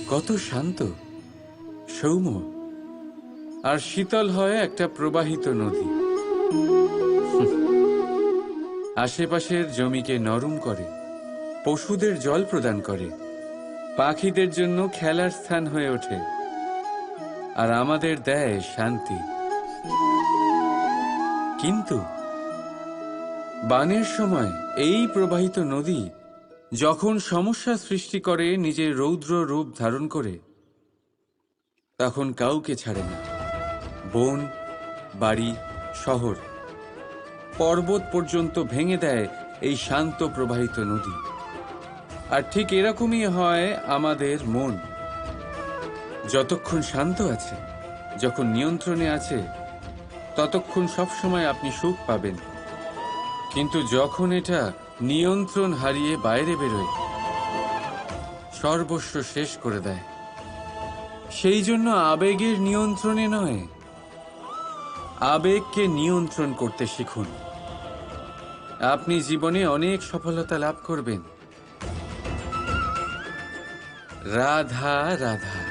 কত শান্ত, সৌম্য আর শীতল হয় একটা প্রবাহিত নদী। আশেপাশের জমিকে নরম করে, পশুদের জল প্রদান করে, পাখিদের জন্য খেলার স্থান হয়ে ওঠে, আর আমাদের দেয় শান্তি। কিন্তু বানের সময় এই প্রবাহিত নদী যখন সমস্যা সৃষ্টি করে, নিজের রৌদ্র রূপ ধারণ করে, তখন কাউকে ছাড়ে না। বন, বাড়ি, শহর, পর্বত পর্যন্ত ভেঙে দেয় এই শান্ত প্রবাহিত নদী। আর ঠিক এরকমই হয় আমাদের মন। যতক্ষণ শান্ত আছে, যখন নিয়ন্ত্রণে আছে, ততক্ষণ সবসময় আপনি সুখ পাবেন। কিন্তু যখন এটা নিয়ন্ত্রণ হারিয়ে বাইরে বেরোয়, সর্বস্ব শেষ করে দেয়। সেই জন্য আবেগের নিয়ন্ত্রণে নয়, আবেগকে নিয়ন্ত্রণ করতে শিখুন। আপনি জীবনে অনেক সফলতা লাভ করবেন। রাধা রাধা।